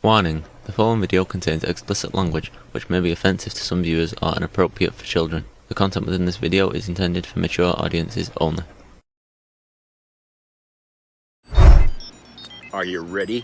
Warning: the following video contains explicit language, which may be offensive to some viewers or inappropriate for children. The content within this video is intended for mature audiences only. Are you ready?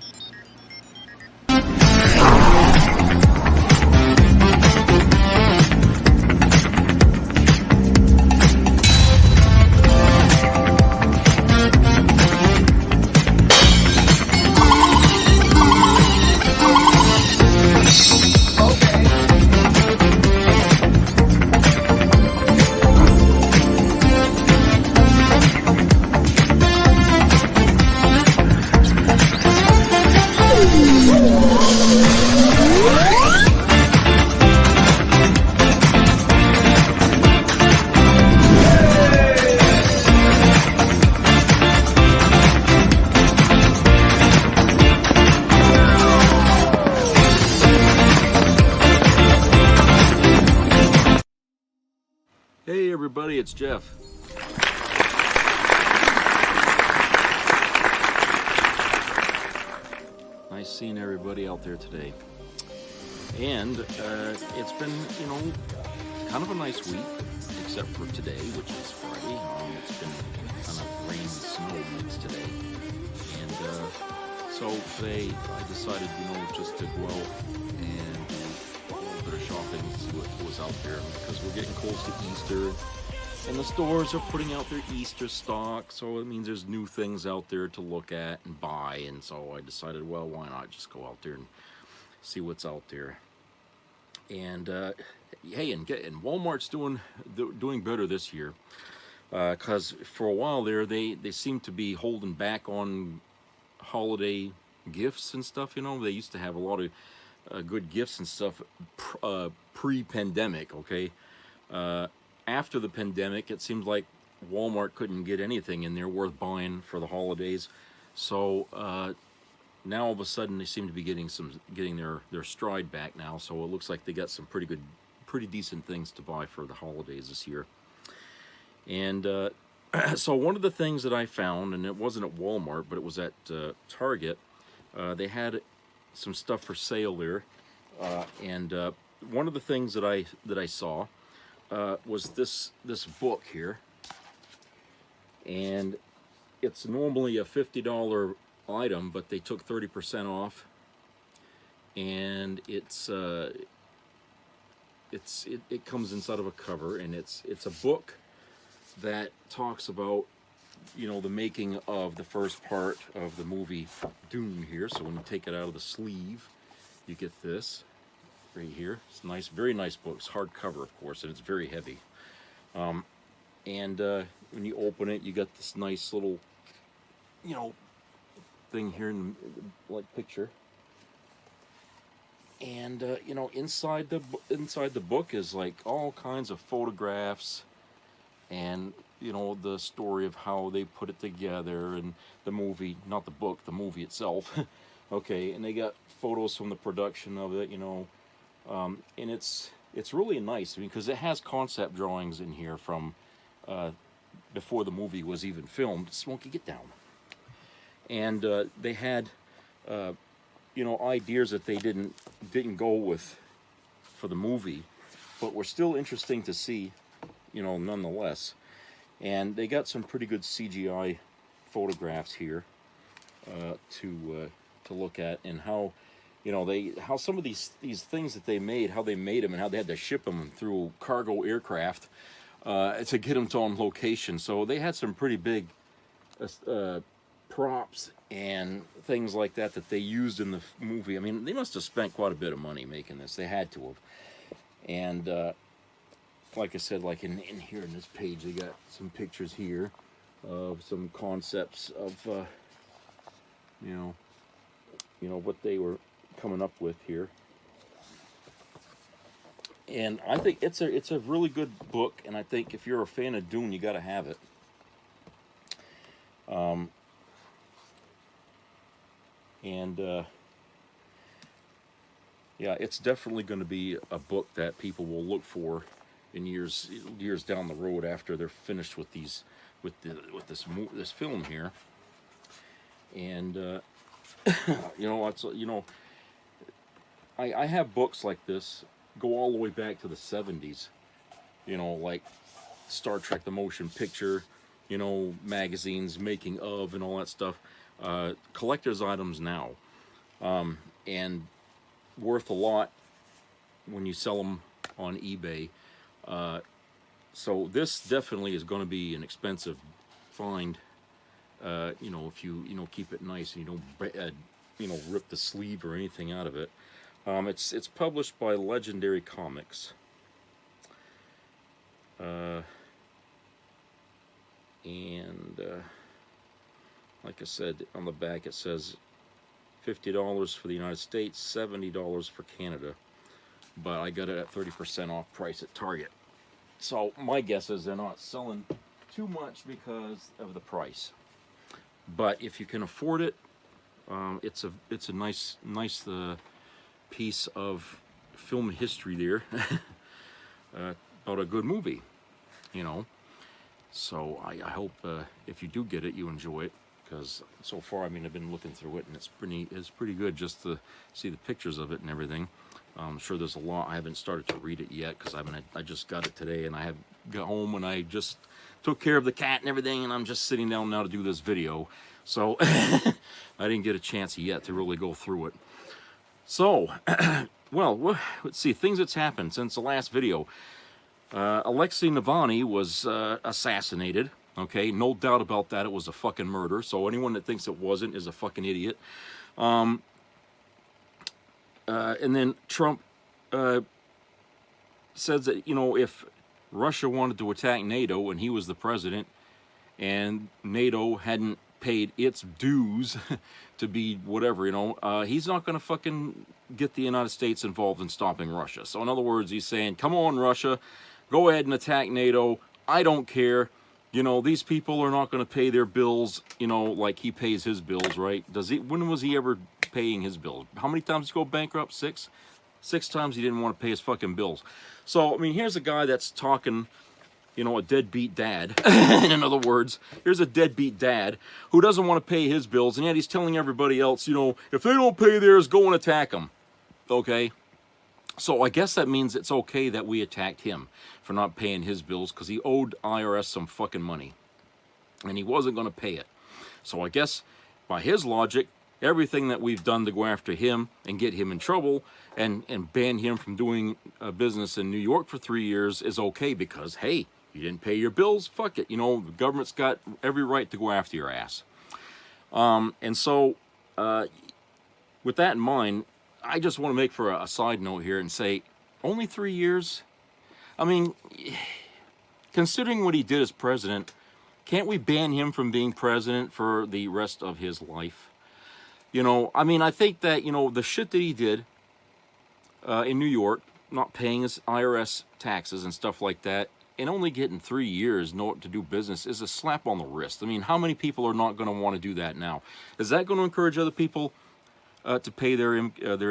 Hey everybody, it's Jeff. Nice seeing everybody out there today. And it's been, kind of a nice week, except for today, which is Friday. It's been kind of rain and snow mix today. And so today I decided, just to go out and do a little bit of shopping, see what was out there, because we're getting close to Easter. And the stores are putting out their Easter stock, so it means there's new things out there to look at and buy. And so I decided, well, why not just go out there and see what's out there. And hey, and Walmart's doing better this year, because for a while there they seem to be holding back on holiday gifts and stuff. They used to have a lot of good gifts and stuff pre-pandemic. Okay. After the pandemic, it seemed like Walmart couldn't get anything in there worth buying for the holidays. So now all of a sudden they seem to be getting their stride back now. So it looks like they got some pretty decent things to buy for the holidays this year. And so one of the things that I found, and it wasn't at Walmart, but it was at Target, they had some stuff for sale there. And one of the things that I saw was this book here, and it's normally a $50 item, but they took 30% off, and it comes inside of a cover, and it's a book that talks about the making of the first part of the movie Dune here. So when you take it out of the sleeve, you get this right here. It's nice, very nice book. It's hardcover, of course, and it's very heavy. And when you open it, you got this nice little, thing here in like picture. And inside the book is like all kinds of photographs, and the story of how they put it together, and the movie, not the book, the movie itself. Okay, and they got photos from the production of it, and it's really nice because it has concept drawings in here from before the movie was even filmed. Smokey, get down. And they had ideas that they didn't go with for the movie, but were still interesting to see, nonetheless. And they got some pretty good CGI photographs here to look at, and how how some of these things that they made, how they made them, and how they had to ship them through cargo aircraft to get them to on location. So they had some pretty big props and things like that they used in the movie. I mean, they must have spent quite a bit of money making this. They had to have. And like I said, like in here in this page, they got some pictures here of some concepts of what they were coming up with here. And I think it's a really good book, and I think if you're a fan of Dune, you got to have it. Yeah, it's definitely going to be a book that people will look for in years down the road after they're finished with this film here. And I have books like this go all the way back to the 70s. You know, like Star Trek: The Motion Picture. You know, magazines, making of, and all that stuff. Collector's items now, and worth a lot when you sell them on eBay. So this definitely is going to be an expensive find. You know, if you keep it nice and you don't rip the sleeve or anything out of it. It's published by Legendary Comics. And like I said, on the back it says $50 for the United States, $70 for Canada. But I got it at 30% off price at Target. So my guess is they're not selling too much because of the price. But if you can afford it, it's a nice piece of film history there about a good movie, you know. So I hope if you do get it, you enjoy it, because so far, I mean, I've been looking through it and it's pretty good just to see the pictures of it and everything. I'm sure there's a lot. I haven't started to read it yet because I just got it today, and I got home and I just took care of the cat and everything, and I'm just sitting down now to do this video. So I didn't get a chance yet to really go through it. So, well, let's see, things that's happened since the last video. Alexei Navalny was assassinated. Okay, no doubt about that. It was a fucking murder. So anyone that thinks it wasn't is a fucking idiot. And then Trump says that, you know, if Russia wanted to attack NATO and he was the president and NATO hadn't paid its dues to be whatever, you know, he's not going to fucking get the United States involved in stopping Russia. So in other words, he's saying, come on, Russia, go ahead and attack NATO. I don't care. You know, these people are not going to pay their bills, you know, like he pays his bills, right? When was he ever paying his bills? How many times did he go bankrupt? Six times he didn't want to pay his fucking bills. So, I mean, here's a guy that's talking, you know, a deadbeat dad. In other words, here's a deadbeat dad who doesn't want to pay his bills, and yet he's telling everybody else, you know, if they don't pay theirs, go and attack them. Okay? So I guess that means it's okay that we attacked him for not paying his bills because he owed IRS some fucking money, and he wasn't going to pay it. So I guess by his logic, everything that we've done to go after him and get him in trouble and ban him from doing business in New York for 3 years is okay because, hey, you didn't pay your bills, fuck it. You know, the government's got every right to go after your ass. And so, with that in mind, I just want to make for a side note here and say, only 3 years? I mean, considering what he did as president, can't we ban him from being president for the rest of his life? You know, I mean, I think that, you know, the shit that he did in New York, not paying his IRS taxes and stuff like that, and only getting 3 years to do business is a slap on the wrist. I mean, how many people are not going to want to do that now? Is that going to encourage other people to pay their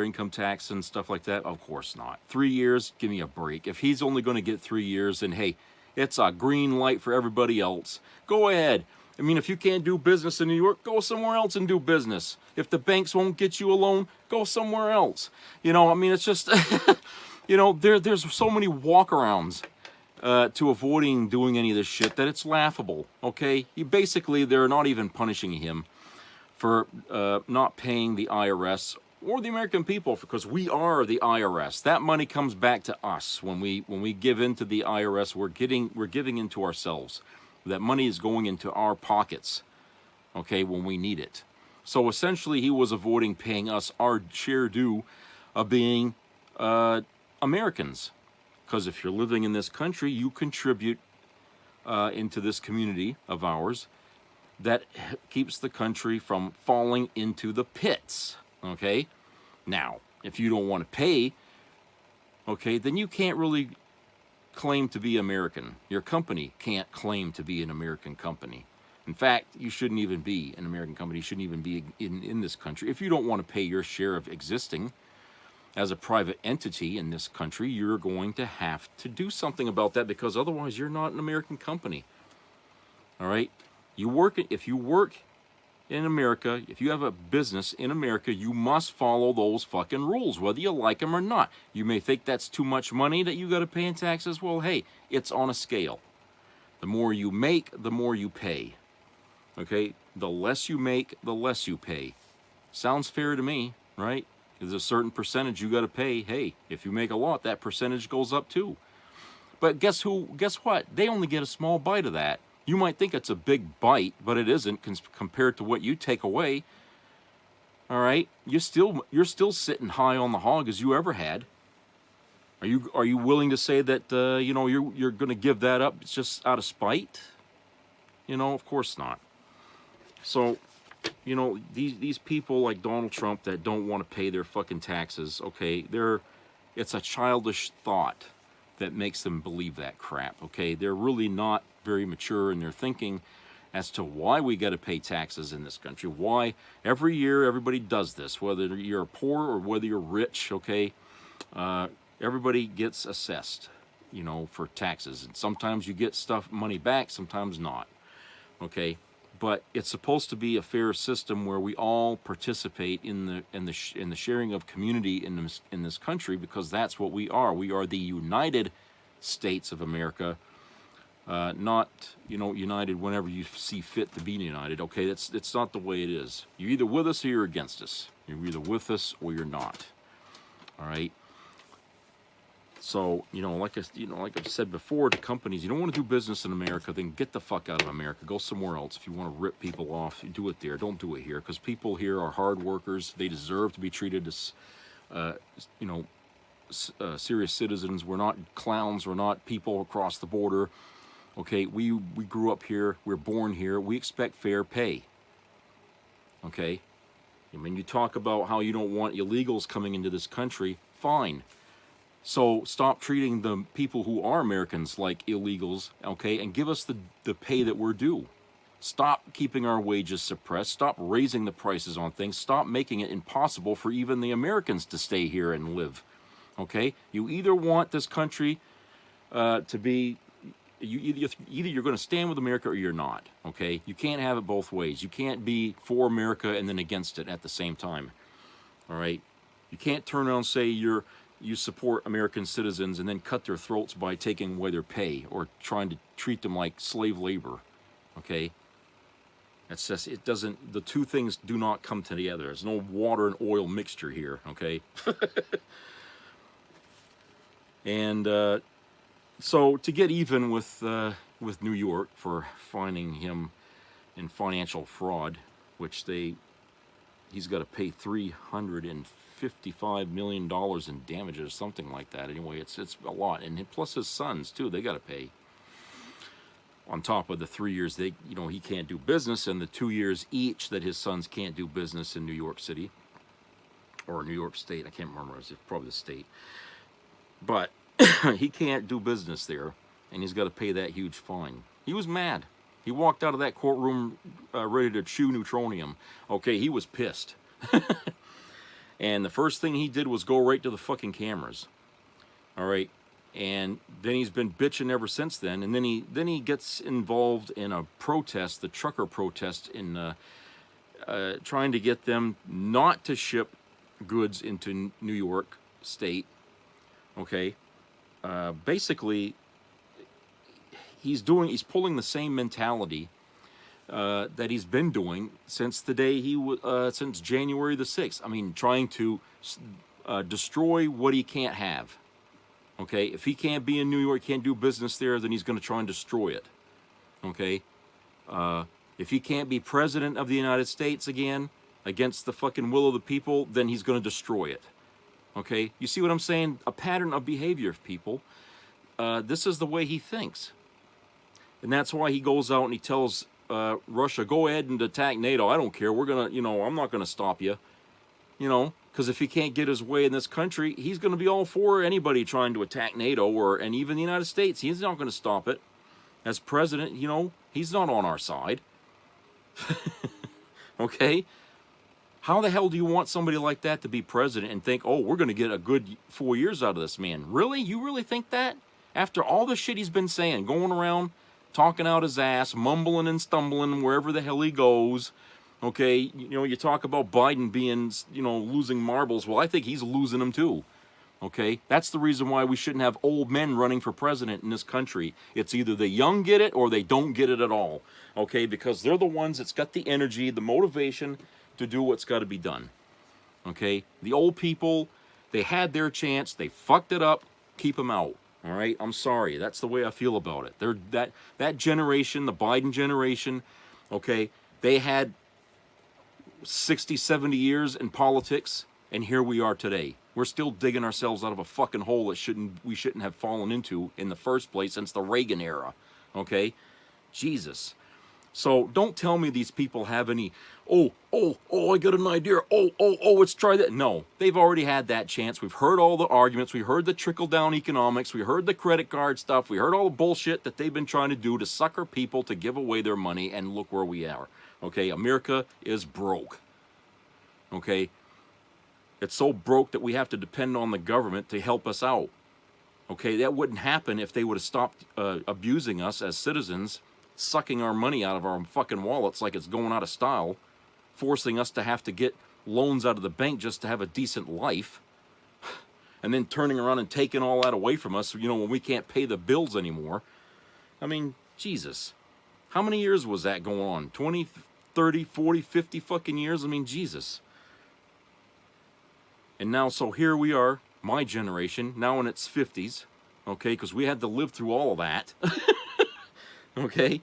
income tax and stuff like that? Of course not. 3 years, give me a break. If he's only going to get 3 years, then hey, it's a green light for everybody else. Go ahead. I mean, if you can't do business in New York, go somewhere else and do business. If the banks won't get you a loan, go somewhere else. You know, I mean, it's just, you know, there's so many walkarounds to avoiding doing any of this shit that it's laughable, okay? They're not even punishing him for not paying the IRS or the American people, because we are the IRS. That money comes back to us. When we give in to the IRS, we're giving into ourselves. That money is going into our pockets, okay, when we need it. So essentially, he was avoiding paying us our share due of being Americans. Because if you're living in this country, you contribute into this community of ours that keeps the country from falling into the pits, okay? Now, if you don't want to pay, okay, then you can't really claim to be American. Your company can't claim to be an American company. In fact, you shouldn't even be an American company. You shouldn't even be in this country. If you don't want to pay your share of existing as a private entity in this country, you're going to have to do something about that, because otherwise you're not an American company. All right? If you work in America, if you have a business in America, you must follow those fucking rules, whether you like them or not. You may think that's too much money that you got to pay in taxes. Well, hey, it's on a scale. The more you make, the more you pay. Okay? The less you make, the less you pay. Sounds fair to me, right? There's a certain percentage you got to pay. Hey, if you make a lot, that percentage goes up too. But guess what? They only get a small bite of that. You might think it's a big bite, but it isn't compared to what you take away. All right? You're still sitting high on the hog as you ever had. Are you willing to say that you're going to give that up just out of spite? Of course not. So, these people like Donald Trump that don't want to pay their fucking taxes, okay, it's a childish thought that makes them believe that crap, okay? They're really not very mature in their thinking as to why we got to pay taxes in this country. Why every year everybody does this, whether you're poor or whether you're rich, okay? Everybody gets assessed, for taxes. And sometimes you get money back, sometimes not, okay? But it's supposed to be a fair system where we all participate in the sharing of community in this country, because that's what we are. We are the United States of America, not united whenever you see fit to be united. Okay, it's not the way it is. You're either with us or you're against us. You're either with us or you're not. All right. So, like I've said before to companies, you don't want to do business in America, then get the fuck out of America. Go somewhere else. If you want to rip people off, do it there. Don't do it here, because people here are hard workers. They deserve to be treated as, serious citizens. We're not clowns. We're not people across the border. Okay, we grew up here. We're born here. We expect fair pay. Okay? I mean, you talk about how you don't want illegals coming into this country. Fine. So stop treating the people who are Americans like illegals, okay, and give us the pay that we're due. Stop keeping our wages suppressed. Stop raising the prices on things. Stop making it impossible for even the Americans to stay here and live, okay? You either want this country to be, either you're going to stand with America or you're not, okay? You can't have it both ways. You can't be for America and then against it at the same time, all right? You can't turn around and say you support American citizens and then cut their throats by taking away their pay or trying to treat them like slave labor, okay? That's just, the two things do not come together. There's no water and oil mixture here, okay? And so to get even with New York for finding him in financial fraud, which he's got to pay $355 million in damages, something like that. Anyway, it's a lot, and plus his sons too. They got to pay on top of the 3 years he can't do business, and the 2 years each that his sons can't do business in New York City or New York State. I can't remember. It's probably the state, but he can't do business there, and he's got to pay that huge fine. He was mad. He walked out of that courtroom ready to chew neutronium. Okay, he was pissed. And the first thing he did was go right to the fucking cameras. All right. And then he's been bitching ever since then. And then he gets involved in a protest, the trucker protest, in trying to get them not to ship goods into New York State. Okay. Basically, he's pulling the same mentality that he's been doing since the day since January the 6th. I mean, trying to destroy what he can't have. Okay, if he can't be in New York, can't do business there, then he's going to try and destroy it. Okay, if he can't be president of the United States again against the fucking will of the people, then he's going to destroy it. Okay, you see what I'm saying? A pattern of behavior of people. This is the way he thinks, and that's why he goes out and he tells Russia, go ahead and attack NATO. I don't care. We're gonna, I'm not gonna stop you. Because if he can't get his way in this country, he's going to be all for anybody trying to attack NATO and even the United States. He's not going to stop it. As president, he's not on our side. Okay? How the hell do you want somebody like that to be president and think, oh, we're going to get a good 4 years out of this man? Really? You really think that? After all the shit he's been saying, going around, talking out his ass, mumbling and stumbling wherever the hell he goes, Okay, you know, you talk about Biden being, you know, losing marbles. Well, I think he's losing them too. Okay, that's the reason why we shouldn't have old men running for president in this country. It's either the young get it or they don't get it at all. Okay, because they're the ones that's got the energy, the motivation to do what's got to be done. Okay, the old people, they had their chance, they fucked it up. Keep them out. All right, I'm sorry. That's the way I feel about it. They're that generation, the Biden generation. Okay, they had 60, 70 years in politics, and here we are today. We're still digging ourselves out of a fucking hole that we shouldn't have fallen into in the first place since the Reagan era. Okay? Jesus. So don't tell me these people have any, I got an idea. Let's try that. No, they've already had that chance. We've heard all the arguments. We heard the trickle-down economics. We heard the credit card stuff. We heard all the bullshit that they've been trying to do to sucker people to give away their money, and look where we are. Okay, America is broke. Okay? It's so broke that we have to depend on the government to help us out. Okay, that wouldn't happen if they would have stopped abusing us as citizens, sucking our money out of our fucking wallets like it's going out of style, forcing us to have to get loans out of the bank just to have a decent life, and then turning around and taking all that away from us, you know, when we can't pay the bills anymore. I mean, Jesus. How many years was that going on? 20, 30, 40, 50 fucking years? I mean, Jesus. And now, so here we are, my generation, now in its 50s, okay, because we had to live through all of that, okay,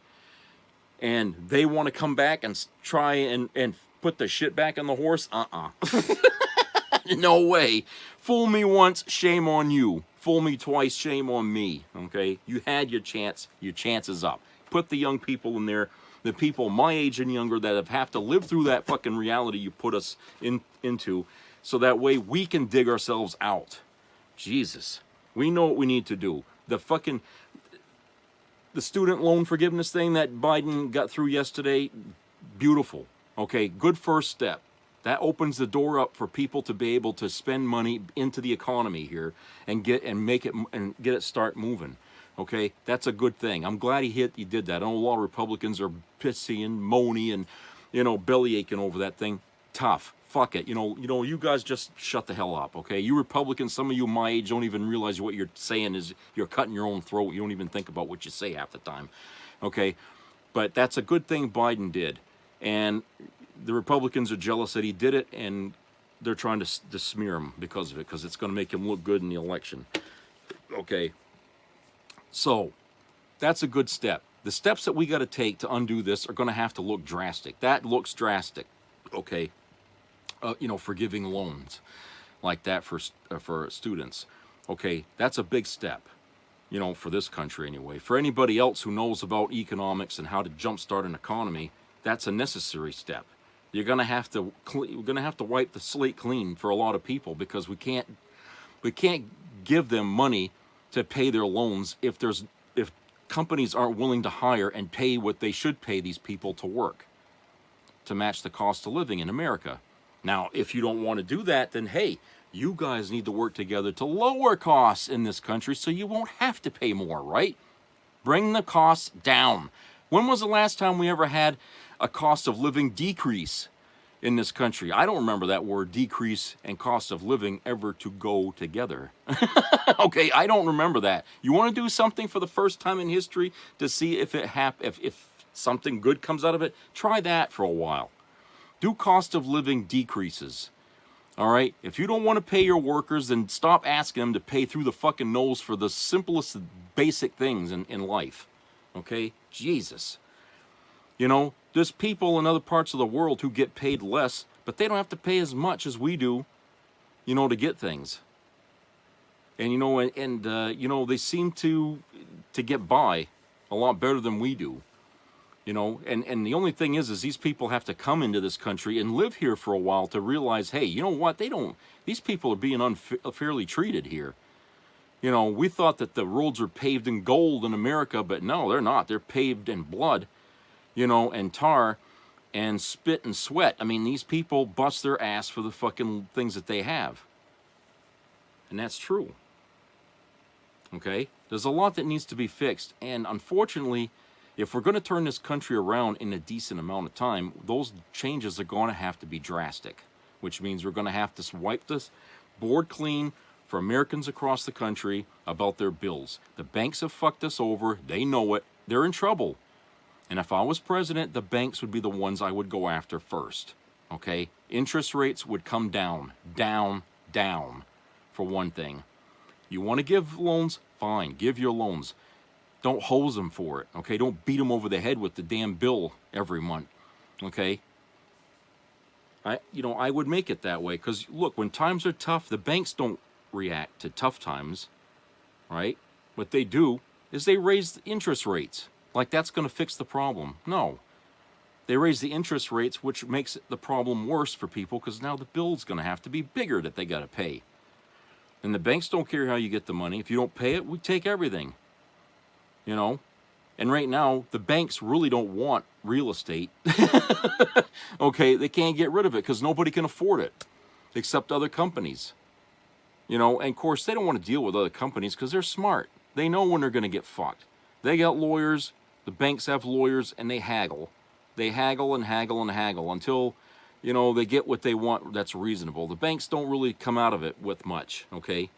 and they want to come back and try and put the shit back on the horse? No way. Fool me once, shame on you. Fool me twice, shame on me, okay? You had your chance is up. Put the young people in there, the people my age and younger that have to live through that fucking reality you put us into, so that way we can dig ourselves out. Jesus. We know what we need to do. The student loan forgiveness thing that Biden got through yesterday, beautiful. Okay, good first step. That opens the door up for people to be able to spend money into the economy here and get it start moving. Okay, that's a good thing. I'm glad he did that. I know a lot of Republicans are pissy and moany and, you know, belly aching over that thing. Tough. Fuck it. You know, you guys just shut the hell up, okay? You Republicans, some of you my age don't even realize what you're saying is you're cutting your own throat. You don't even think about what you say half the time, okay? But that's a good thing Biden did. And the Republicans are jealous that he did it, and they're trying to smear him because of it, because it's going to make him look good in the election, okay? So that's a good step. The steps that we got to take to undo this are going to have to look drastic. That looks drastic, okay? You know, forgiving loans like that for students. Okay, that's a big step, you know, for this country anyway. For anybody else who knows about economics and how to jumpstart an economy, that's a necessary step. We're gonna have to wipe the slate clean for a lot of people, because we can't give them money to pay their loans if companies aren't willing to hire and pay what they should pay these people to work to match the cost of living in America. Now, if you don't want to do that, then hey, you guys need to work together to lower costs in this country so you won't have to pay more, right? Bring the costs down. When was the last time we ever had a cost of living decrease in this country? I don't remember that word decrease and cost of living ever to go together. Okay, I don't remember that. You want to do something for the first time in history to see if something good comes out of it? Try that for a while. Do cost of living decreases. All right? If you don't want to pay your workers, then stop asking them to pay through the fucking nose for the simplest basic things in life. Okay? Jesus. You know, there's people in other parts of the world who get paid less, but they don't have to pay as much as we do, you know, to get things. And, you know, they seem to get by a lot better than we do. You know, and the only thing is these people have to come into this country and live here for a while to realize, hey, you know what? These people are being unfairly treated here. You know, we thought that the roads were paved in gold in America, but no, they're not. They're paved in blood, you know, and tar and spit and sweat. I mean, these people bust their ass for the fucking things that they have. And that's true. Okay? There's a lot that needs to be fixed. And unfortunately, If we're going to turn this country around in a decent amount of time, those changes are going to have to be drastic, which means we're going to have to wipe this board clean for Americans across the country about their bills. The banks have fucked us over. They know it. They're in trouble. And if I was president, the banks would be the ones I would go after first. Okay? Interest rates would come down, down, down, for one thing. You want to give loans? Fine, give your loans. Don't hose them for it, okay? Don't beat them over the head with the damn bill every month, okay? I would make it that way, because, look, when times are tough, the banks don't react to tough times, right? What they do is they raise the interest rates. Like that's going to fix the problem. No. They raise the interest rates, which makes the problem worse for people, because now the bill's going to have to be bigger that they got to pay. And the banks don't care how you get the money. If you don't pay it, we take everything. You know? And right now, the banks really don't want real estate. Okay, they can't get rid of it because nobody can afford it except other companies. You know, and of course, they don't want to deal with other companies because they're smart. They know when they're going to get fucked. They got lawyers, the banks have lawyers, and they haggle. They haggle and haggle and haggle until, you know, they get what they want that's reasonable. The banks don't really come out of it with much, okay?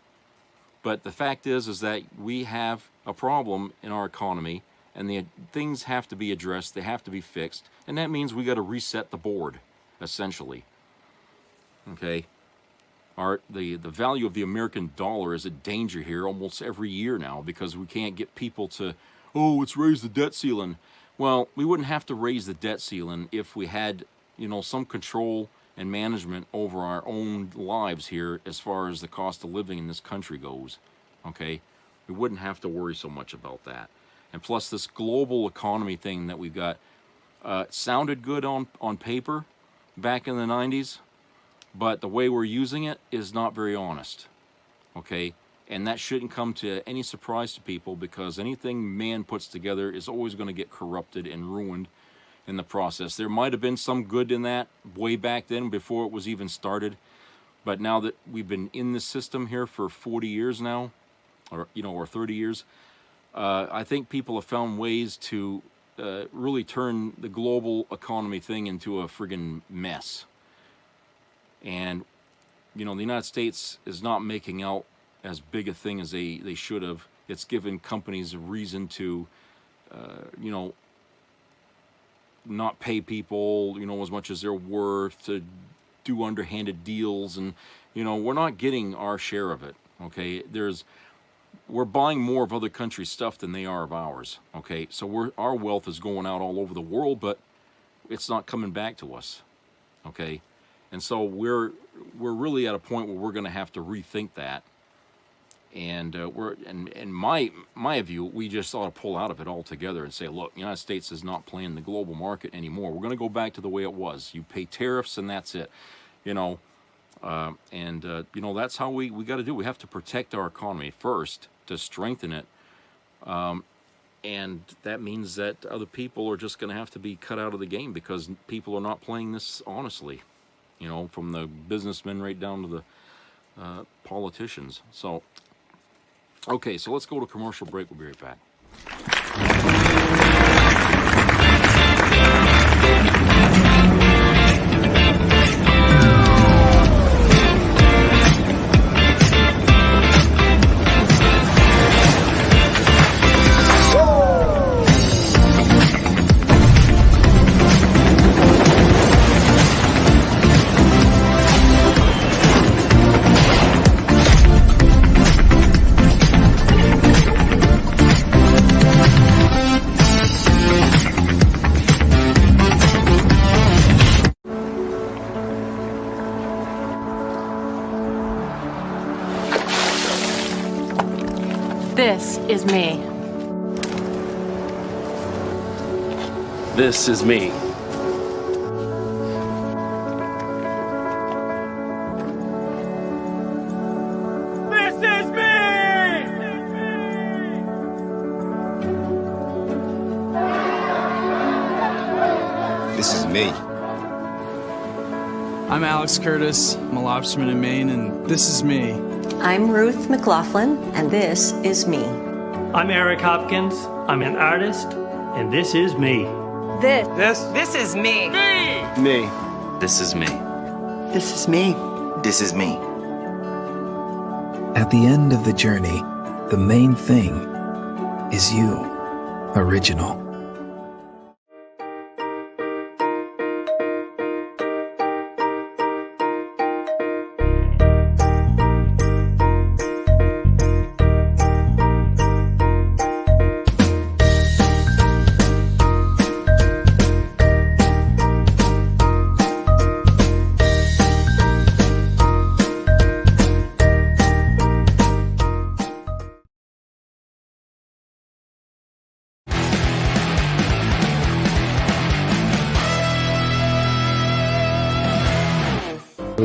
But the fact is that we have a problem in our economy, and the things have to be addressed, they have to be fixed, and that means we got to reset the board, essentially. Okay? The value of the American dollar is a danger here almost every year now because we can't get people to, oh, let's raise the debt ceiling. Well, we wouldn't have to raise the debt ceiling if we had, you know, some control and management over our own lives here as far as the cost of living in this country goes, okay? We wouldn't have to worry so much about that. And plus this global economy thing that we've got sounded good on paper back in the 90s, but the way we're using it is not very honest, okay? And that shouldn't come to any surprise to people because anything man puts together is always going to get corrupted and ruined in the process. There might have been some good in that way back then before it was even started, but now that we've been in this system here for 40 years now, or 30 years, I think people have found ways to really turn the global economy thing into a friggin' mess. And, you know, the United States is not making out as big a thing as they should have. It's given companies a reason to, you know, not pay people, you know, as much as they're worth, to do underhanded deals. And, you know, we're not getting our share of it, okay? We're buying more of other countries' stuff than they are of ours, okay? So our wealth is going out all over the world, but it's not coming back to us, okay? And so we're really at a point where we're going to have to rethink that. And in my view, we just ought to pull out of it altogether and say, look, the United States is not playing the global market anymore. We're going to go back to the way it was. You pay tariffs and that's it, you know. You know, that's how we got to do. We have to protect our economy first to strengthen it. And that means that other people are just going to have to be cut out of the game because people are not playing this honestly, you know, from the businessmen right down to the politicians. So, okay, so let's go to commercial break. We'll be right back. This is me. This is me. This is me! This is me. I'm Alex Curtis. I'm a lobsterman in Maine, and this is me. I'm Ruth McLaughlin, and this is me. I'm Eric Hopkins. I'm an artist, And this is me. This is me. Me. This is me. This is me. This is me. At the end of the journey, the main thing is you, original.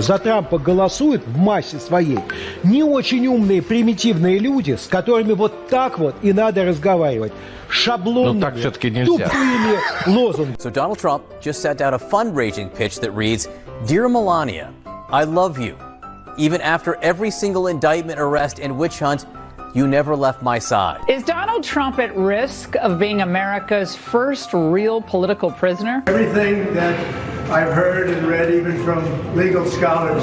За Трампа голосуют в массе своей не очень умные, примитивные люди, с которыми вот так вот и надо разговаривать. Шаблонными, тупыми лозунгами. So Donald Trump just sent out a fundraising pitch that reads, "Dear Melania, I love you. Even after every single indictment, arrest, and witch hunt, you never left my side." Is Donald Trump at risk of being America's first real political prisoner? Everything that I've heard and read, even from legal scholars,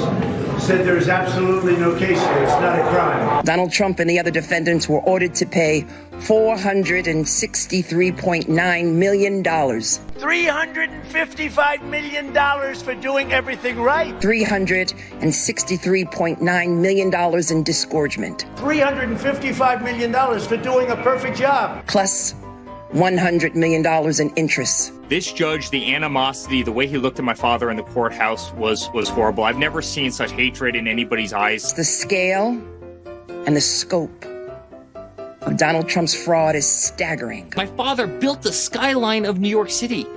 said there's absolutely no case here. It's not a crime. Donald Trump and the other defendants were ordered to pay $463.9 million. $355 million for doing everything right. $363.9 million in disgorgement. $355 million for doing a perfect job. Plus $100 million in interest. This judge, the animosity, the way he looked at my father in the courthouse was horrible. I've never seen such hatred in anybody's eyes. The scale and the scope of Donald Trump's fraud is staggering. My father built the skyline of New York City.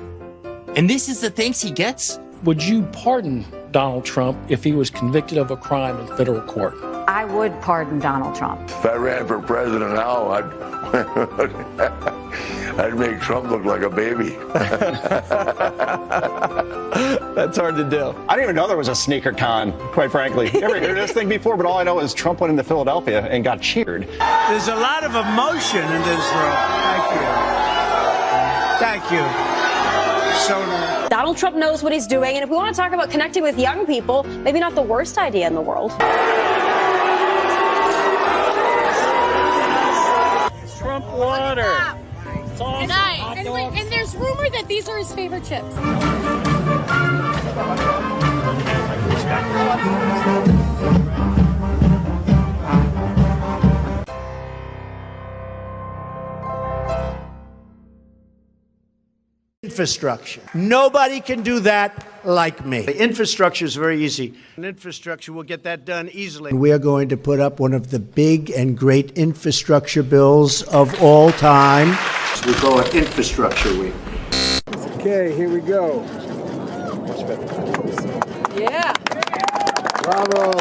And this is the thanks he gets? Would you pardon Donald Trump if he was convicted of a crime in federal court? I would pardon Donald Trump. If I ran for president now, I'd make Trump look like a baby. That's hard to do. I didn't even know there was a sneaker con, quite frankly. Never heard of this thing before, but all I know is Trump went into Philadelphia and got cheered. There's a lot of emotion in this room. Thank you. So nice. Donald Trump knows what he's doing, and if we want to talk about connecting with young people, maybe not the worst idea in the world. Trump water. Awesome. Nice. And there's rumor that these are his favorite chips. Infrastructure. Nobody can do that like me. The infrastructure is very easy. An infrastructure will get that done easily. We are going to put up one of the big and great infrastructure bills of all time. We call it Infrastructure Week. Okay, here we go. Yeah. Bravo.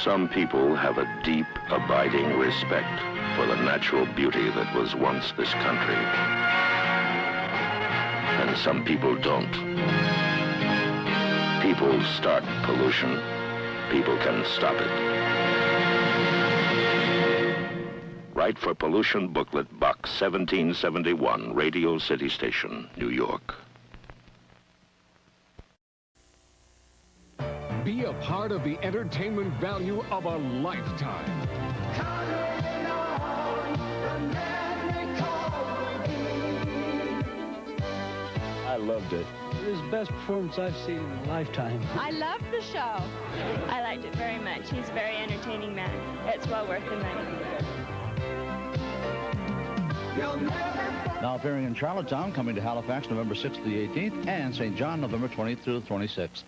Some people have a deep, abiding respect for the natural beauty that was once this country. And some people don't. People start pollution. People can stop it. Write for Pollution Booklet, Box 1771, Radio City Station, New York. Be a part of the entertainment value of a lifetime. loved it. It was the best performance I've seen in a lifetime. I loved the show. I liked it very much. He's a very entertaining man. It's well worth the money. Now appearing in Charlottetown, coming to Halifax November 6th to the 18th, and St. John November 20th through the 26th.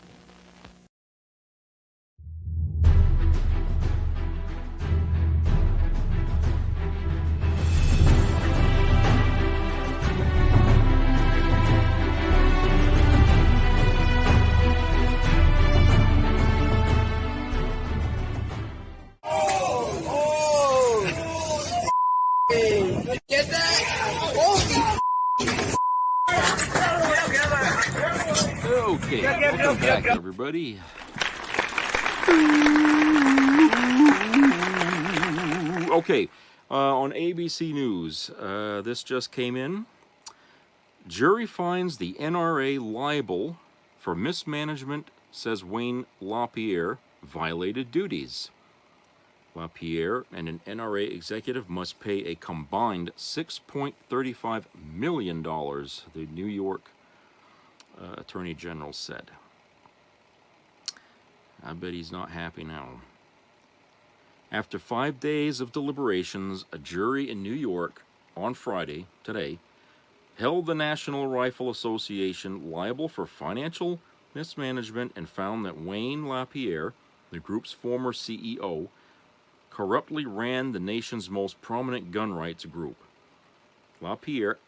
Get that? Okay, welcome back, everybody. Okay, on ABC News, this just came in. Jury finds the NRA liable for mismanagement, says Wayne LaPierre violated duties. LaPierre and an NRA executive must pay a combined $6.35 million, the New York Attorney General said. I bet he's not happy now. After 5 days of deliberations, a jury in New York on Friday, today, held the National Rifle Association liable for financial mismanagement and found that Wayne LaPierre, the group's former CEO, corruptly ran the nation's most prominent gun rights group. LaPierre,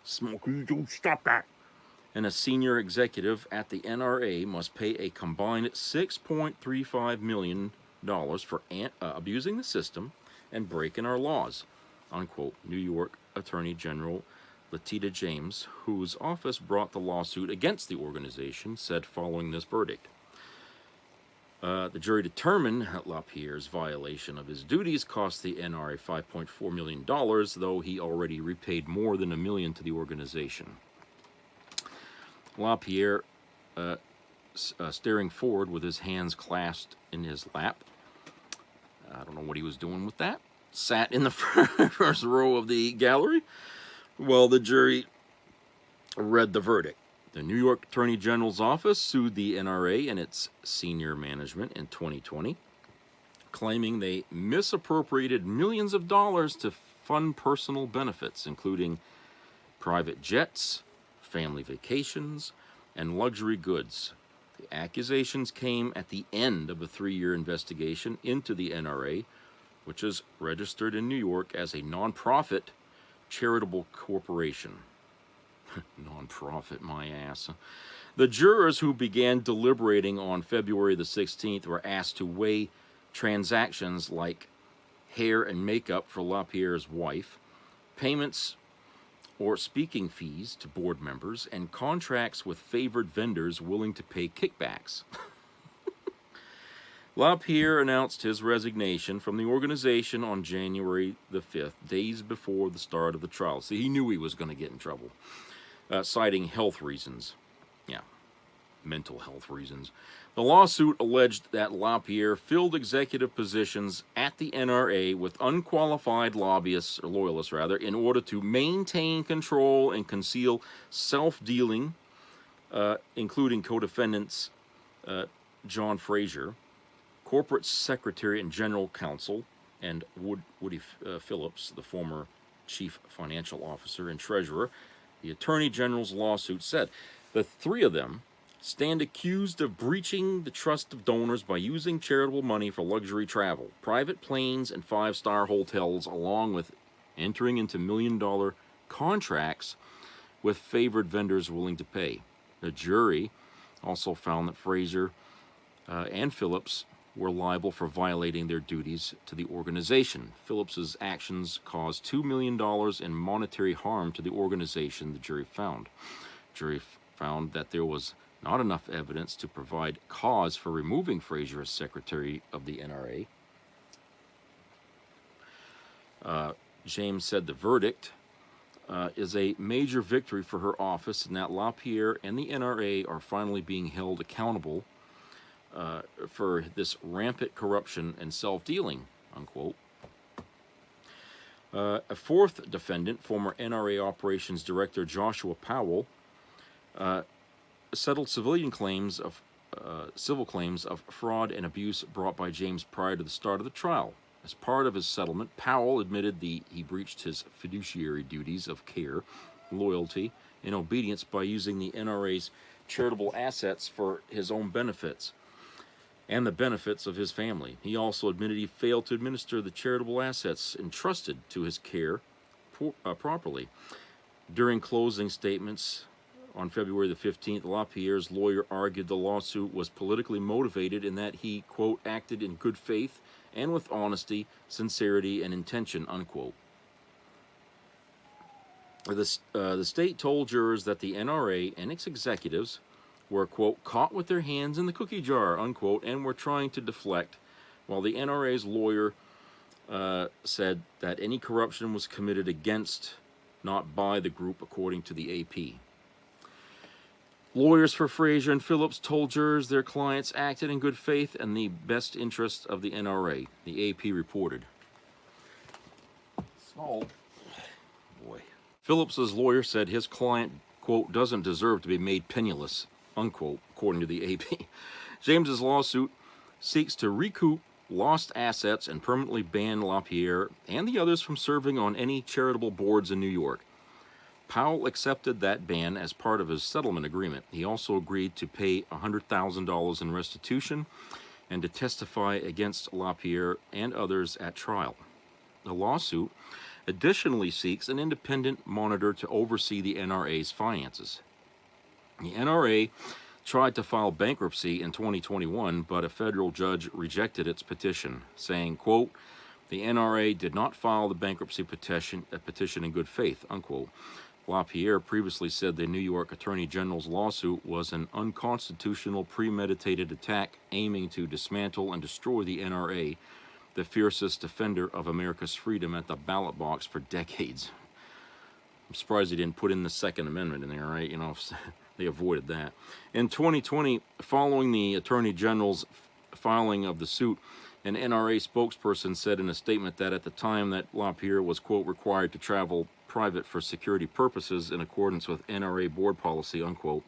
Smokey, don't stop that, and a senior executive at the NRA must pay a combined $6.35 million for abusing the system and breaking our laws, unquote, New York Attorney General Letitia James, whose office brought the lawsuit against the organization, said following this verdict. The jury determined that LaPierre's violation of his duties cost the NRA $5.4 million, though he already repaid more than $1 million to the organization. LaPierre, staring forward with his hands clasped in his lap, I don't know what he was doing with that, sat in the first row of the gallery while the jury read the verdict. The New York Attorney General's office sued the NRA and its senior management in 2020, claiming they misappropriated millions of dollars to fund personal benefits, including private jets, family vacations, and luxury goods. The accusations came at the end of a 3-year investigation into the NRA, which is registered in New York as a nonprofit charitable corporation. Non-profit, my ass. The jurors who began deliberating on February the 16th were asked to weigh transactions like hair and makeup for LaPierre's wife, payments or speaking fees to board members, and contracts with favored vendors willing to pay kickbacks. LaPierre announced his resignation from the organization on January the 5th, days before the start of the trial. See, he knew he was going to get in trouble. Citing health reasons. Yeah, mental health reasons. The lawsuit alleged that LaPierre filled executive positions at the NRA with unqualified lobbyists, or loyalists rather, in order to maintain control and conceal self-dealing, including co-defendants John Fraser, corporate secretary and general counsel, and Woody Phillips, the former chief financial officer and treasurer. The Attorney General's lawsuit said the three of them stand accused of breaching the trust of donors by using charitable money for luxury travel, private planes, and 5-star hotels, along with entering into million-dollar contracts with favored vendors willing to pay. The jury also found that Fraser and Phillips were liable for violating their duties to the organization. Phillips's actions caused $2 million in monetary harm to the organization, the jury found. The jury found that there was not enough evidence to provide cause for removing Fraser as secretary of the NRA. James said the verdict is a major victory for her office, and that LaPierre and the NRA are finally being held accountable for this rampant corruption and self-dealing, unquote. A fourth defendant, former NRA Operations Director Joshua Powell, settled civil claims of fraud and abuse brought by James prior to the start of the trial. As part of his settlement, Powell admitted he breached his fiduciary duties of care, loyalty, and obedience by using the NRA's charitable assets for his own benefits and the benefits of his family. He also admitted he failed to administer the charitable assets entrusted to his care properly. During closing statements on February the 15th, LaPierre's lawyer argued the lawsuit was politically motivated and that he, quote, acted in good faith and with honesty, sincerity, and intention, unquote. The state told jurors that the NRA and its executives were, quote, caught with their hands in the cookie jar, unquote, and were trying to deflect, while the NRA's lawyer said that any corruption was committed against, not by the group, according to the AP. Lawyers for Frazier and Phillips told jurors their clients acted in good faith and the best interests of the NRA, the AP reported. So, boy. Phillips's lawyer said his client, quote, doesn't deserve to be made penniless, unquote, according to the AP. James's lawsuit seeks to recoup lost assets and permanently ban LaPierre and the others from serving on any charitable boards in New York. Powell accepted that ban as part of his settlement agreement. He also agreed to pay $100,000 in restitution and to testify against LaPierre and others at trial. The lawsuit additionally seeks an independent monitor to oversee the NRA's finances. The NRA tried to file bankruptcy in 2021, but a federal judge rejected its petition, saying, quote, the NRA did not file the bankruptcy petition in good faith, unquote. LaPierre previously said the New York Attorney General's lawsuit was an unconstitutional premeditated attack aiming to dismantle and destroy the NRA, the fiercest defender of America's freedom at the ballot box for decades. I'm surprised he didn't put in the Second Amendment in there, right? You know, they avoided that. In 2020, following the Attorney General's filing of the suit, an NRA spokesperson said in a statement that at the time that LaPierre was, quote, required to travel private for security purposes in accordance with NRA board policy, unquote,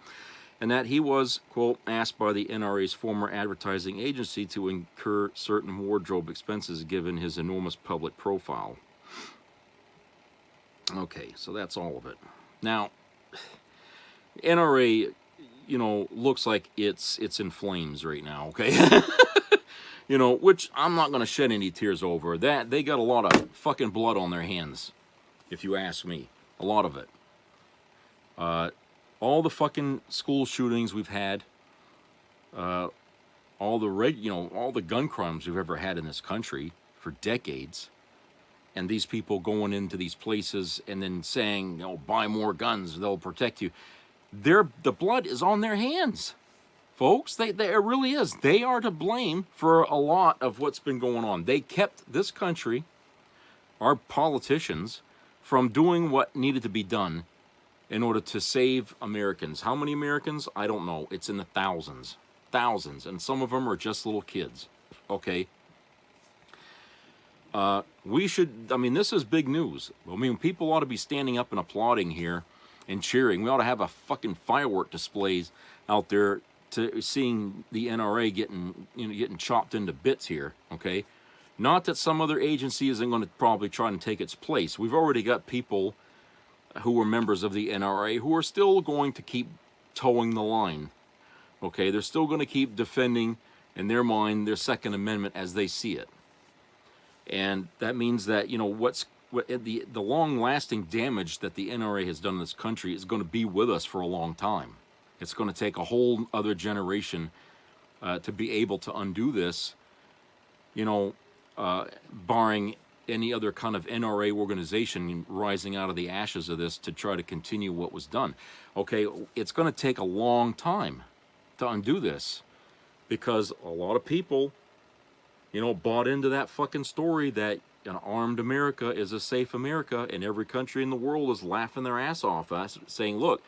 and that he was, quote, asked by the NRA's former advertising agency to incur certain wardrobe expenses given his enormous public profile. Okay, so that's all of it. Now, NRA, you know, looks like it's in flames right now, okay? You know, which I'm not going to shed any tears over. That they got a lot of fucking blood on their hands, if you ask me. A lot of it. All the fucking school shootings we've had, all the gun crimes we've ever had in this country for decades, and these people going into these places and then saying, you know, buy more guns, they'll protect you. The blood is on their hands, folks. It really is. They are to blame for a lot of what's been going on. They kept this country, our politicians, from doing what needed to be done in order to save Americans. How many Americans? I don't know. It's in the thousands. Thousands. And some of them are just little kids. Okay? This is big news. I mean, people ought to be standing up and applauding here and cheering. We ought to have a fucking firework displays out there to seeing the NRA getting chopped into bits here, okay? Not that some other agency isn't going to probably try and take its place. We've already got people who were members of the NRA who are still going to keep towing the line, okay? They're still going to keep defending, in their mind, their Second Amendment as they see it. And that means that, you know, the long-lasting damage that the NRA has done in this country is going to be with us for a long time. It's going to take a whole other generation to be able to undo this, you know, barring any other kind of NRA organization rising out of the ashes of this to try to continue what was done. Okay, it's going to take a long time to undo this because a lot of people, you know, bought into that fucking story that an armed America is a safe America, and every country in the world is laughing their ass off us, saying, look,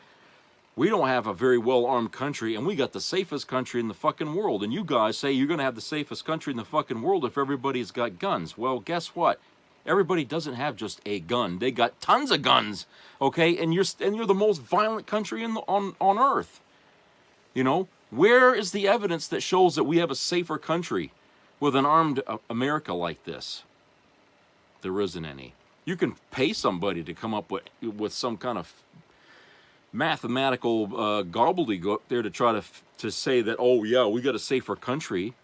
we don't have a very well-armed country, and we got the safest country in the fucking world, and you guys say you're going to have the safest country in the fucking world if everybody's got guns. Well, guess what? Everybody doesn't have just a gun. They got tons of guns, okay? And you're the most violent country on earth. You know, where is the evidence that shows that we have a safer country with an armed America like this? There isn't any. You can pay somebody to come up with some kind of mathematical gobbledygook there to try to say that, oh yeah, we got a safer country,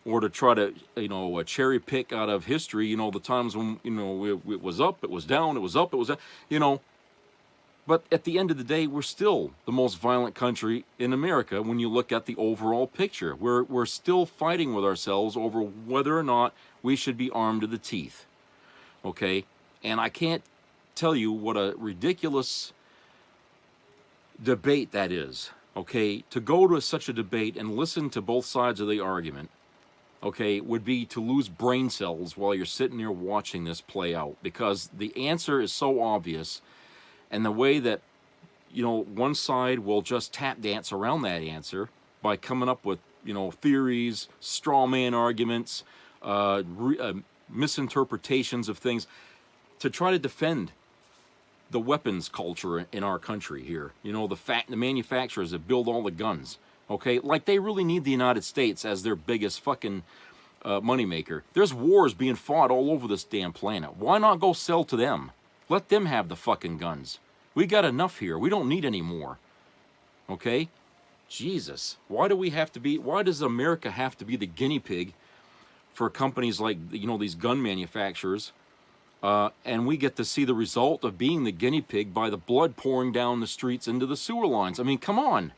or to try to, you know, cherry pick out of history, you know, the times when, you know, it was up, it was down, it was up, it was down, you know. But at the end of the day, we're still the most violent country in America when you look at the overall picture. We're still fighting with ourselves over whether or not we should be armed to the teeth. Okay? And I can't tell you what a ridiculous debate that is. Okay? To go to such a debate and listen to both sides of the argument, okay, would be to lose brain cells while you're sitting there watching this play out, because the answer is so obvious. And the way that, you know, one side will just tap dance around that answer by coming up with, you know, theories, straw man arguments, misinterpretations of things to try to defend the weapons culture in our country here. You know, the manufacturers that build all the guns, okay? Like, they really need the United States as their biggest fucking moneymaker. There's wars being fought all over this damn planet. Why not go sell to them? Let them have the fucking guns. We got enough here. We don't need any more. Okay? Jesus. Why does America have to be the guinea pig for companies like, you know, these gun manufacturers? And we get to see the result of being the guinea pig by the blood pouring down the streets into the sewer lines. I mean, come on.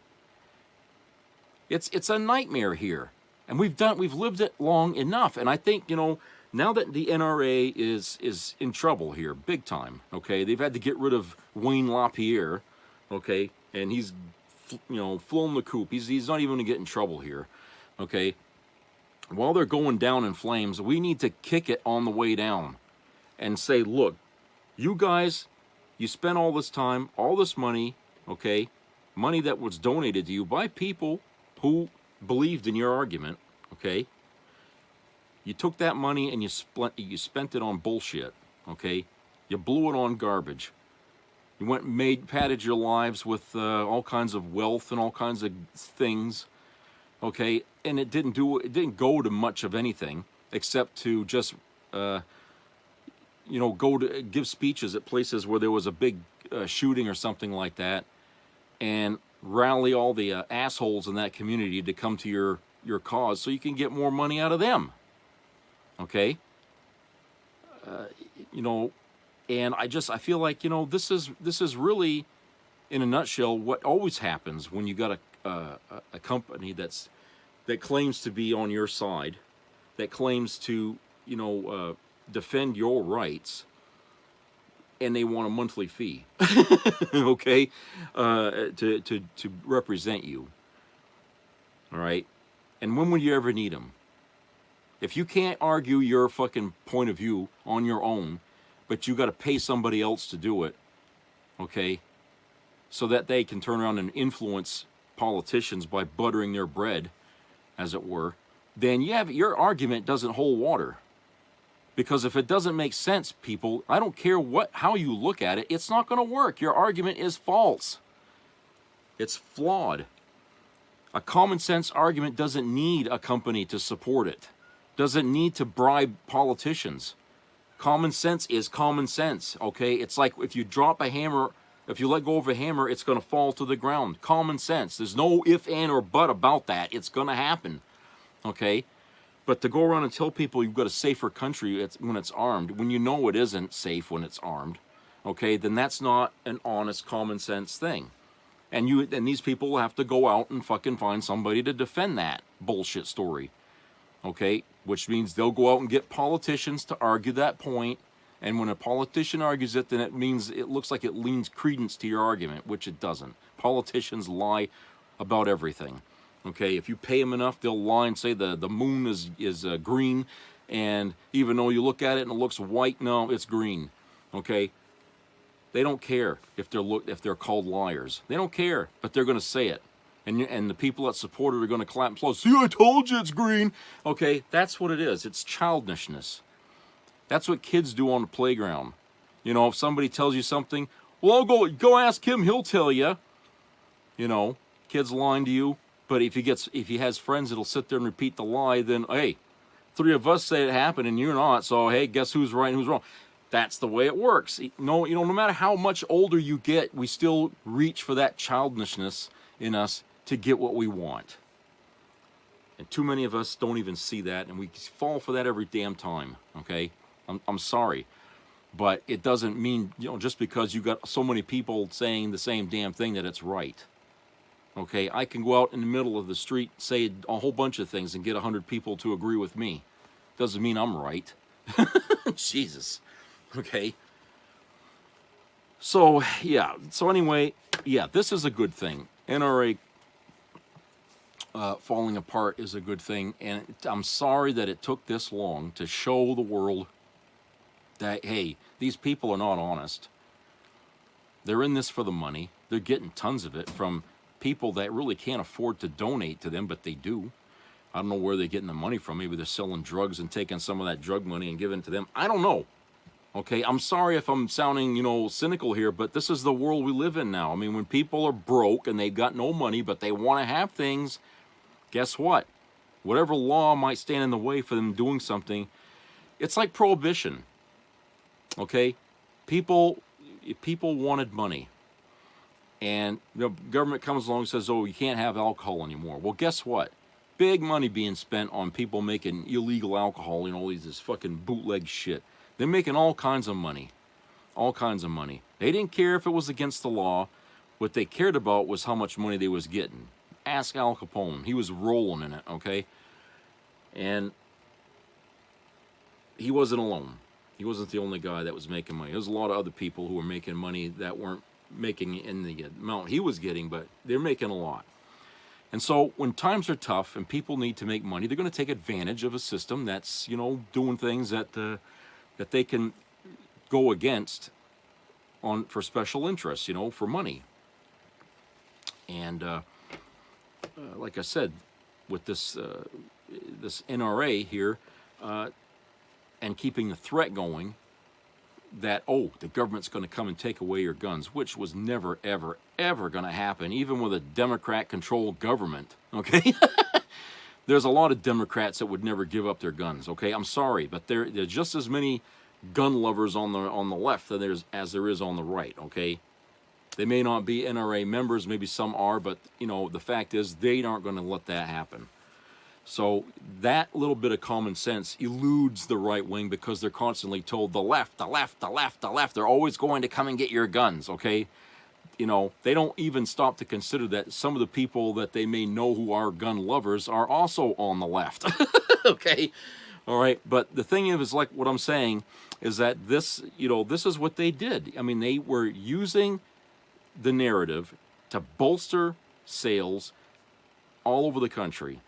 It's a nightmare here. And we've lived it long enough. And I think, you know, now that the NRA is in trouble here, big time, okay? They've had to get rid of Wayne LaPierre, okay? And he's, you know, flown the coop. He's not even going to get in trouble here, okay? While they're going down in flames, we need to kick it on the way down and say, look, you guys, you spent all this time, all this money, okay? Money that was donated to you by people who believed in your argument, okay? You took that money and you spent it on bullshit, okay? You blew it on garbage. You went and padded your lives with all kinds of wealth and all kinds of things, okay? And it didn't go to much of anything except to just, you know, go to give speeches at places where there was a big shooting or something like that, and rally all the assholes in that community to come to your cause so you can get more money out of them. Okay, you know, and I feel like, you know, this is really, in a nutshell, what always happens when you got a company that claims to be on your side, that claims to, you know, defend your rights, and they want a monthly fee, okay, to represent you. All right, and when will you ever need them? If you can't argue your fucking point of view on your own, but you got to pay somebody else to do it, okay, so that they can turn around and influence politicians by buttering their bread, as it were, then your argument doesn't hold water. Because if it doesn't make sense, people, I don't care how you look at it, it's not going to work. Your argument is false. It's flawed. A common sense argument doesn't need a company to support it. Doesn't need to bribe politicians. Common sense is common sense, okay? It's like if you drop a hammer, if you let go of a hammer, it's going to fall to the ground. Common sense. There's no if, and, or but about that. It's going to happen, okay? But to go around and tell people you've got a safer country when it's armed, when you know it isn't safe when it's armed, okay, then that's not an honest, common sense thing. And these people will have to go out and fucking find somebody to defend that bullshit story, okay? Which means they'll go out and get politicians to argue that point. And when a politician argues it, then it looks like it leans credence to your argument, which it doesn't. Politicians lie about everything. Okay, if you pay them enough, they'll lie and say the moon is green, and even though you look at it and it looks white, no, it's green. Okay, they don't care if they're called liars. They don't care, but they're going to say it, and the people that support it are going to clap and applause. See, I told you it's green. Okay, that's what it is. It's childishness. That's what kids do on the playground. You know, if somebody tells you something, well, I'll go ask him, he'll tell you. You know, kids lying to you. But if he has friends that'll sit there and repeat the lie, then, hey, 3 of us say it happened and you're not, so, hey, guess who's right and who's wrong? That's the way it works. No, no matter how much older you get, we still reach for that childishness in us to get what we want. And too many of us don't even see that, and we fall for that every damn time, okay? I'm sorry. But it doesn't mean, just because you got so many people saying the same damn thing that it's right. Okay, I can go out in the middle of the street, say a whole bunch of things, and get 100 people to agree with me. Doesn't mean I'm right. Jesus. Okay. So, yeah. So anyway, yeah, this is a good thing. NRA falling apart is a good thing. And I'm sorry that it took this long to show the world that, hey, these people are not honest. They're in this for the money. They're getting tons of it from people that really can't afford to donate to them, but they do. I don't know where they're getting the money from. Maybe they're selling drugs and taking some of that drug money and giving it to them. I don't know. Okay, I'm sorry if I'm sounding, cynical here, but this is the world we live in now. I mean, when people are broke and they've got no money, but they want to have things, guess what? Whatever law might stand in the way for them doing something, it's like prohibition. Okay? People wanted money. And the government comes along and says, oh, you can't have alcohol anymore. Well, guess what? Big money being spent on people making illegal alcohol, this fucking bootleg shit. They're making all kinds of money. All kinds of money. They didn't care if it was against the law. What they cared about was how much money they was getting. Ask Al Capone. He was rolling in it, okay? And he wasn't alone. He wasn't the only guy that was making money. There's a lot of other people who were making money that weren't making in the amount he was getting, but they're making a lot. And so when times are tough and people need to make money, they're going to take advantage of a system that's, doing things that they can go against for special interests, for money. And like I said, with this NRA here, and keeping the threat going that, the government's going to come and take away your guns, which was never, ever, ever going to happen, even with a Democrat-controlled government, okay? There's a lot of Democrats that would never give up their guns, okay? I'm sorry, but there's just as many gun lovers on the left as there is on the right, okay? They may not be NRA members, maybe some are, but, the fact is they aren't going to let that happen. So that little bit of common sense eludes the right wing because they're constantly told the left, the left, the left, the left. They're always going to come and get your guns, okay? They don't even stop to consider that some of the people that they may know who are gun lovers are also on the left, okay? All right, but the thing is, like what I'm saying, is that this is what they did. I mean, they were using the narrative to bolster sales all over the country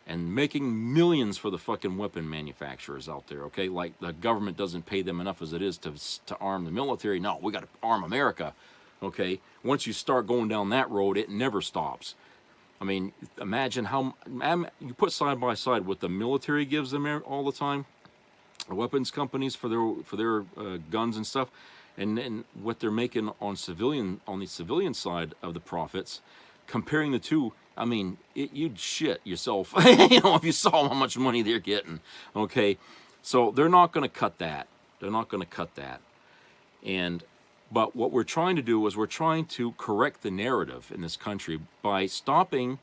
and making millions for the fucking weapon manufacturers out there, okay? Like the government doesn't pay them enough as it is to arm the military. No, we got to arm America, okay? Once you start going down that road, it never stops. I mean, imagine how you put side by side what the military gives them all the time, the weapons companies for their guns and stuff, and what they're making on the civilian side of the profits. Comparing the two, I mean, you'd shit yourself, if you saw how much money they're getting. Okay, so they're not going to cut that. They're not going to cut that. But what we're trying to do is we're trying to correct the narrative in this country by stopping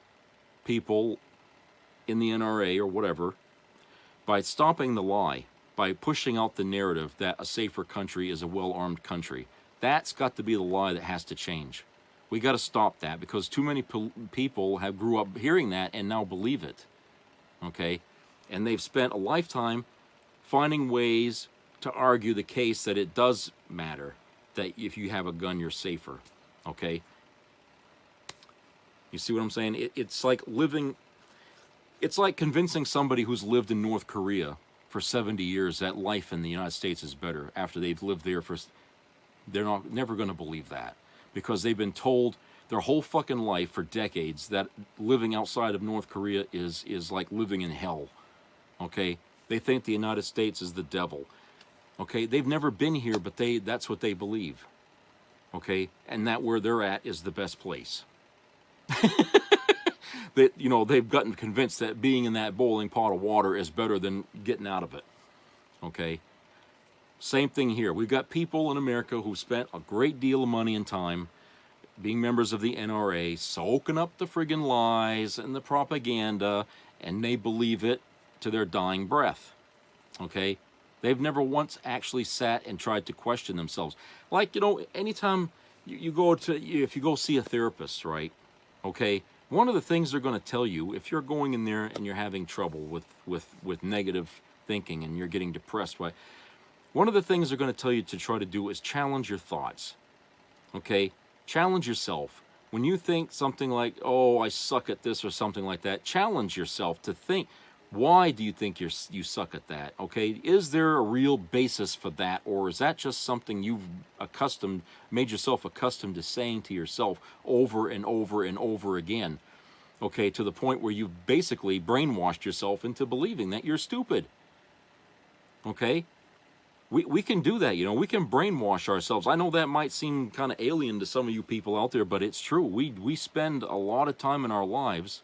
people in the NRA or whatever, by stopping the lie, by pushing out the narrative that a safer country is a well-armed country. That's got to be the lie that has to change. We got to stop that because too many people have grew up hearing that and now believe it, okay? And they've spent a lifetime finding ways to argue the case that it does matter, that if you have a gun, you're safer, okay? You see what I'm saying? It's like convincing somebody who's lived in North Korea for 70 years that life in the United States is better after they've lived there they're never going to believe that because they've been told their whole fucking life for decades that living outside of North Korea is like living in hell, okay? They think the United States is the devil. Okay, they've never been here, but that's what they believe. Okay, and that where they're at is the best place. That, you know, they've gotten convinced that being in that boiling pot of water is better than getting out of it. Okay, same thing here. We've got people in America who spent a great deal of money and time being members of the NRA, soaking up the friggin' lies and the propaganda, and they believe it to their dying breath. Okay, they've never once actually sat and tried to question themselves. Like, you know, anytime you go to, if you go see a therapist, right? Okay, one of the things they're going to tell you, if you're going in there and you're having trouble with negative thinking and you're getting depressed, right? One of the things they're going to tell you to try to do is challenge your thoughts. Okay, challenge yourself. When you think something like, oh, I suck at this or something like that, challenge yourself to think, why do you think you suck at that? Okay, is there a real basis for that, or is that just something you've made yourself accustomed to saying to yourself over and over and over again? Okay, to the point where you've basically brainwashed yourself into believing that you're stupid. Okay, we can do that, you know, we can brainwash ourselves. I know that might seem kind of alien to some of you people out there, but it's true. We spend a lot of time in our lives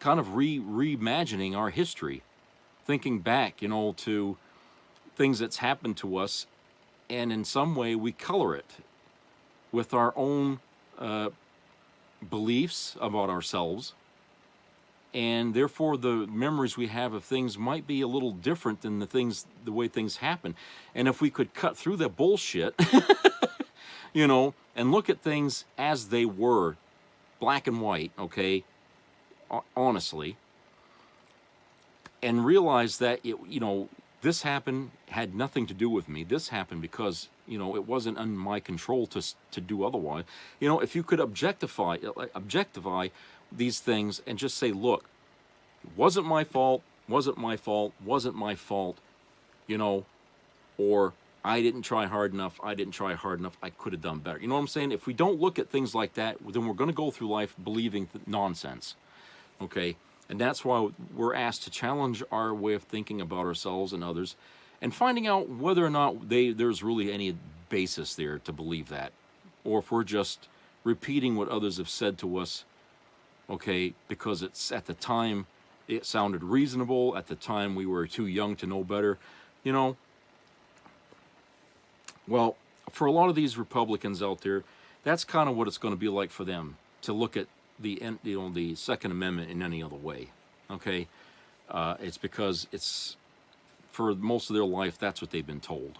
kind of reimagining our history, thinking back, you know, to things that's happened to us, and in some way we color it with our own beliefs about ourselves, and therefore the memories we have of things might be a little different than the way things happen. And if we could cut through the bullshit, you know, and look at things as they were, black and white, okay, honestly, and realize that it, you know, this happened, had nothing to do with me. This happened because, you know, it wasn't in my control to do otherwise. You know, if you could objectify these things and just say, look, it wasn't my fault, wasn't my fault, wasn't my fault, you know, or I didn't try hard enough, I could have done better. You know what I'm saying? If we don't look at things like that, then we're going to go through life believing nonsense. Okay, and that's why we're asked to challenge our way of thinking about ourselves and others, and finding out whether or not there's really any basis there to believe that, or if we're just repeating what others have said to us, okay, because it's at the time it sounded reasonable, at the time we were too young to know better, you know. Well, for a lot of these Republicans out there, that's kind of what it's going to be like for them to look at the Second Amendment in any other way. Okay, it's because it's, for most of their life, that's what they've been told.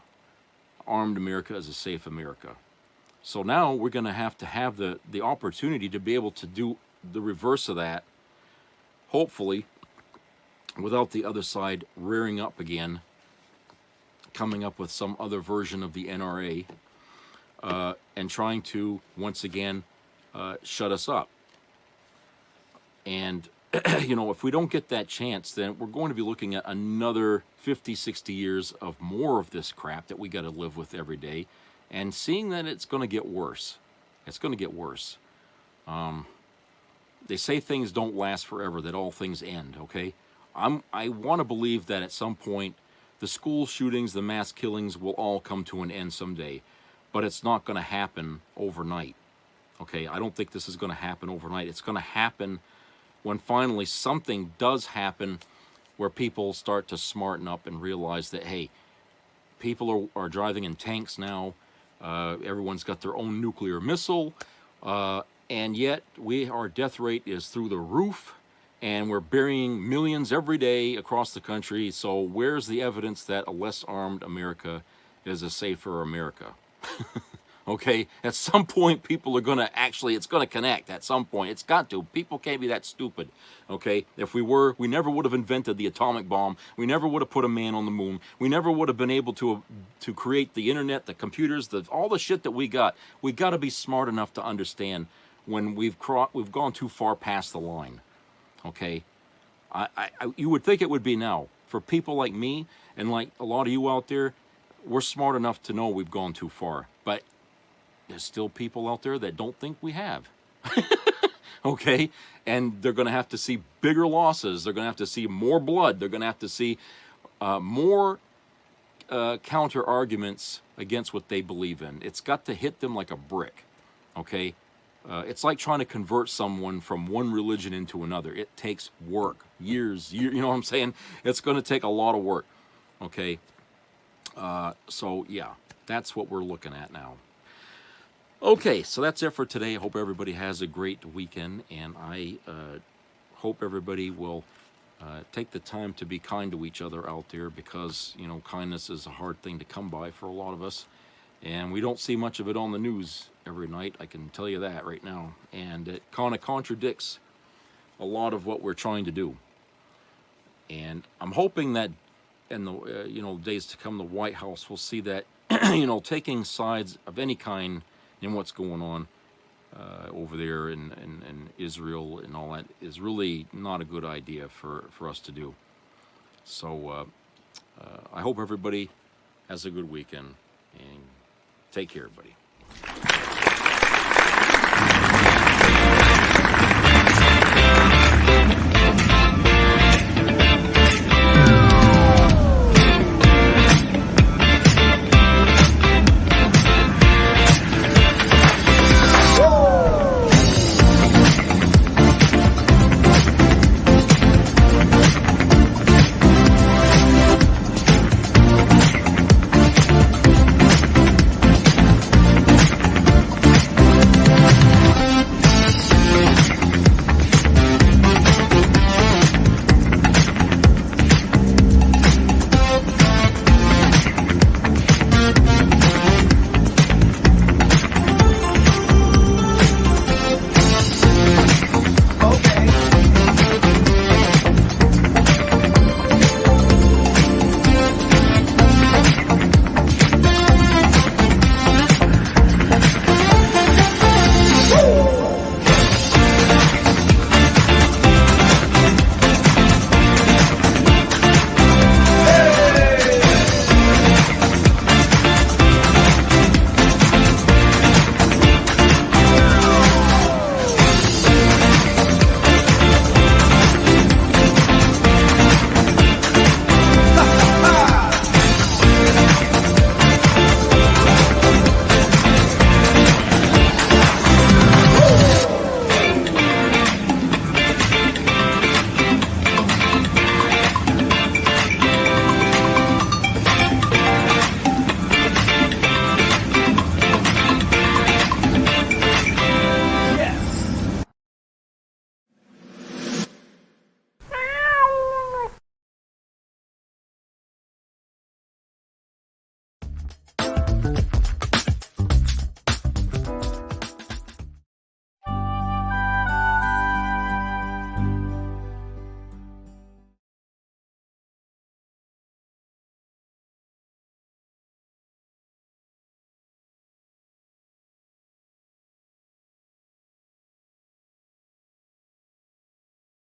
Armed America is a safe America. So now we're going to have the opportunity to be able to do the reverse of that, hopefully, without the other side rearing up again, coming up with some other version of the NRA, and trying to, once again, shut us up. And, you know, if we don't get that chance, then we're going to be looking at another 50, 60 years of more of this crap that we got to live with every day, and seeing that it's going to get worse. It's going to get worse. They say things don't last forever, that all things end, okay? I want to believe that at some point, the school shootings, the mass killings will all come to an end someday, but it's not going to happen overnight, okay? I don't think this is going to happen overnight. It's going to happen when finally something does happen where people start to smarten up and realize that, hey, people are driving in tanks now, everyone's got their own nuclear missile, and yet our death rate is through the roof, and we're burying millions every day across the country, so where's the evidence that a less armed America is a safer America? Okay, at some point people are going to it's going to connect at some point. It's got to. People can't be that stupid. Okay, if we were, we never would have invented the atomic bomb. We never would have put a man on the moon. We never would have been able to create the internet, the computers, all the shit that we got. We got to be smart enough to understand when we've gone too far past the line. Okay, you would think it would be now. For people like me and like a lot of you out there, we're smart enough to know we've gone too far. But there's still people out there that don't think we have. Okay? And they're going to have to see bigger losses. They're going to have to see more blood. They're going to have to see more counter arguments against what they believe in. It's got to hit them like a brick, okay? It's like trying to convert someone from one religion into another. It takes work, years, you know what I'm saying? It's going to take a lot of work, okay? So, yeah, that's what we're looking at now. Okay, so that's it for today. I hope everybody has a great weekend, and I hope everybody will take the time to be kind to each other out there, because, you know, kindness is a hard thing to come by for a lot of us. And we don't see much of it on the news every night, I can tell you that right now. And it kind of contradicts a lot of what we're trying to do. And I'm hoping that in the you know, days to come, the White House will see that, you know, taking sides of any kind in what's going on over there in Israel and all that is really not a good idea for us to do. So I hope everybody has a good weekend, and take care, everybody.